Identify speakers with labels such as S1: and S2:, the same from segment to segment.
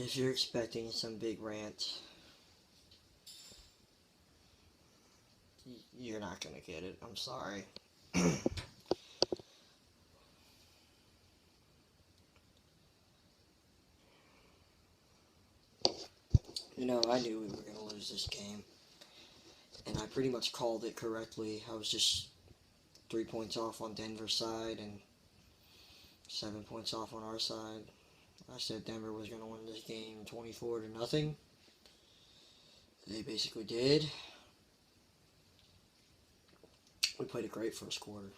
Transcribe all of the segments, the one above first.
S1: If you're expecting some big rant, you're not gonna get it. I'm sorry. You know, I knew we were gonna lose this game, and I pretty much called it correctly. I was just 3 points off on Denver's side and 7 points off on our side. I said Denver was gonna win this game 24-0. They basically did. We played a great first quarter.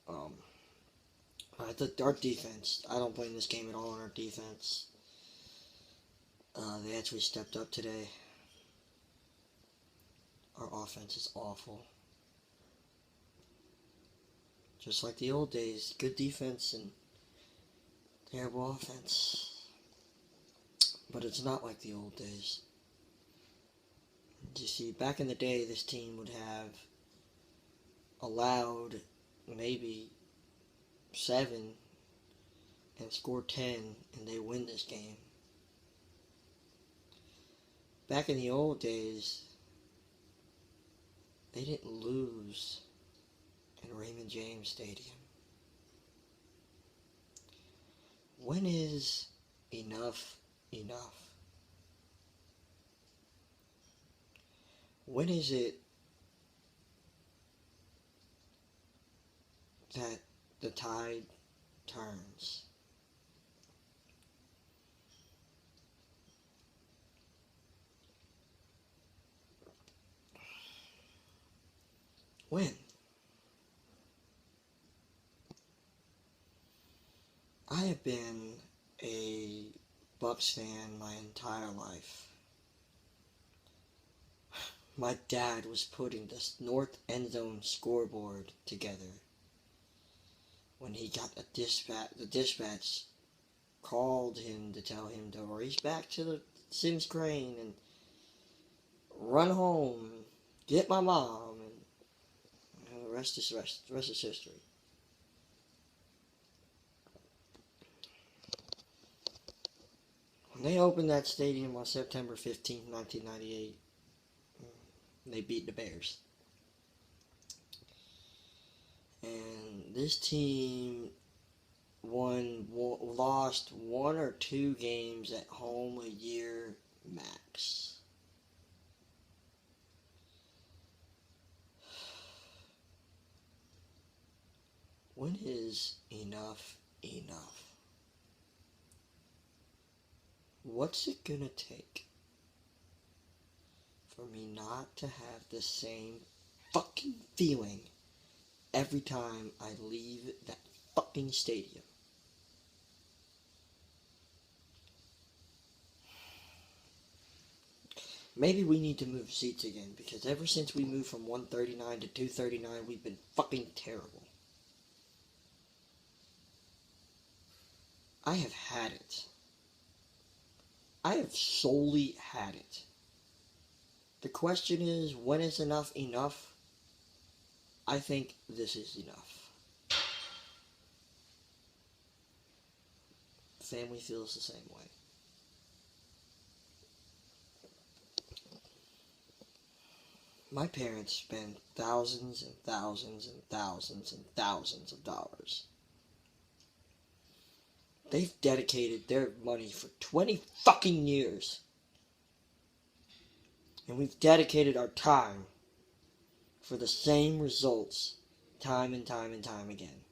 S1: I thought our defense, I don't blame this game at all on our defense. They actually stepped up today. Our offense is awful. Just like the old days, good defense and terrible offense. But it's not like the old days. You see, back in the day, this team would have allowed maybe 7 and score 10 and they win this game. Back in the old days, they didn't lose in Raymond James Stadium. When is enough enough? When is it that the tide turns? When? I have been a Bucs fan my entire life. My dad was putting the north end zone scoreboard together when he got a dispatch. The dispatch called him to tell him to race back to the Sims Crane and run home, get my mom, and the rest is history. When they opened that stadium on September 15th, 1998, they beat the Bears. And this team lost 1 or 2 games at home a year max. When is enough enough? What's it gonna take for me not to have the same fucking feeling every time I leave that fucking stadium? Maybe we need to move seats again, because ever since we moved from 139 to 239, we've been fucking terrible. I have had it. I have solely had it. The question is, when is enough enough? I think this is enough. Family feels the same way. My parents spent thousands and thousands and thousands and thousands of dollars. They've dedicated their money for 20 fucking years. And we've dedicated our time for the same results time and time and time again.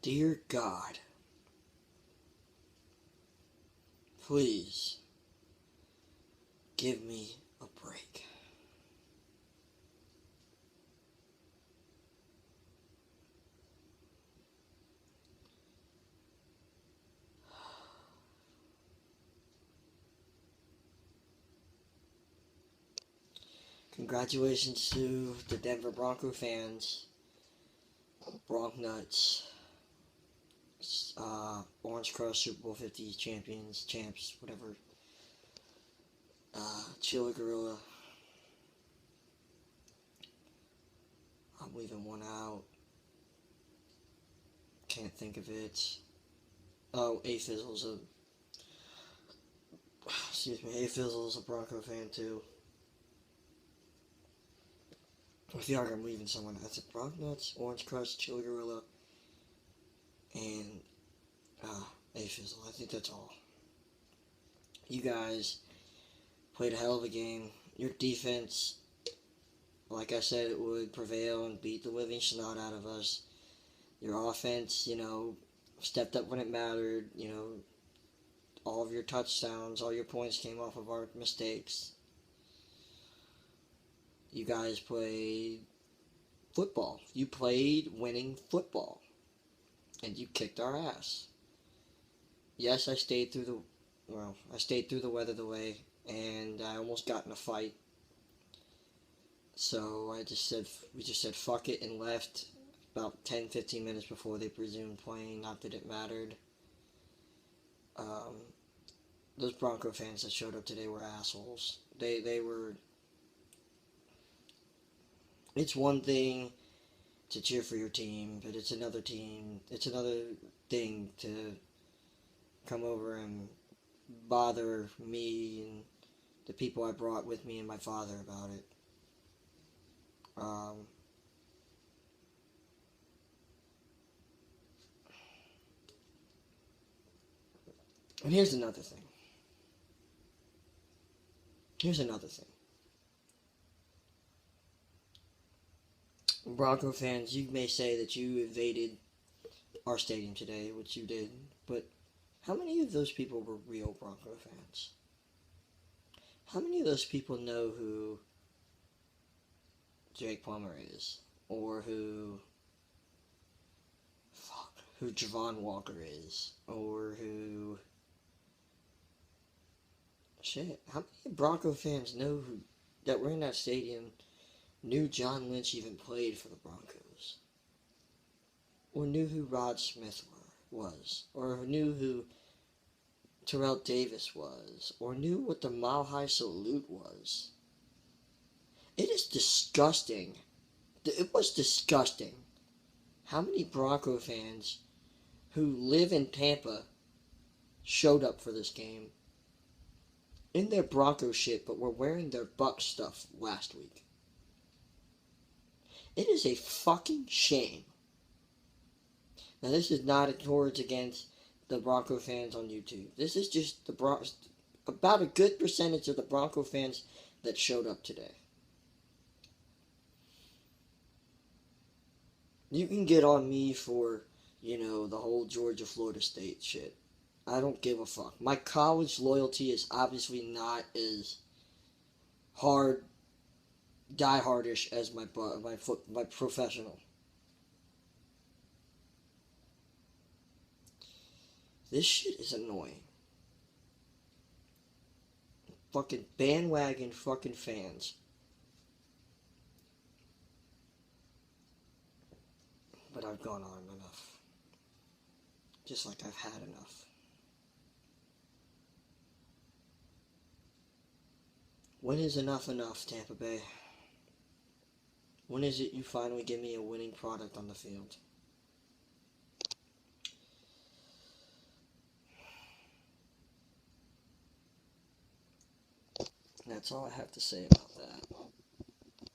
S1: Dear God, please give me a break. Congratulations to the Denver Broncos fans Bronc Nuts, Orange Crush Super Bowl 50 champs, whatever. Chili Gorilla. I'm leaving one out. Can't think of it. Oh, A-Fizzle's A-Fizzle's a Bronco fan too. I feel like I'm leaving someone. I said Bronc Nuts, Orange Crush, Chili Gorilla, and A-Fizzle. I think that's all. You guys played a hell of a game. Your defense, like I said, it would prevail and beat the living snot out of us. Your offense, stepped up when it mattered. All of your touchdowns, all your points came off of our mistakes. You guys played football. You played winning football. And you kicked our ass. Yes, I stayed through the weather delay, and I almost got in a fight. So we just said fuck it and left about 10-15 minutes before they resumed playing. Not that it mattered. Those Bronco fans that showed up today were assholes. They were. It's one thing to cheer for your team, but it's another thing to come over and bother me and the people I brought with me and my father about it. And here's another thing. Bronco fans, you may say that you invaded our stadium today, which you did, but how many of those people were real Bronco fans? How many of those people know who Jake Plummer is? Or who Javon Walker is? Or who... Shit, how many Bronco fans know that were in that stadium knew John Lynch even played for the Broncos? Or knew who Rod Smith was? Or knew who Terrell Davis was? Or knew what the Mile High Salute was? It is disgusting. It was disgusting how many Bronco fans who live in Tampa showed up for this game in their Bronco shit, but were wearing their Bucs stuff last week. It is a fucking shame. Now, this is not a towards against the Bronco fans on YouTube. This is just about a good percentage of the Bronco fans that showed up today. You can get on me for, the whole Georgia-Florida State shit. I don't give a fuck. My college loyalty is obviously not as die-hardish as my professional. This shit is annoying. Fucking bandwagon fucking fans. But I've gone on enough. Just like I've had enough. When is enough, Tampa Bay? When is it you finally give me a winning product on the field? That's all I have to say about that.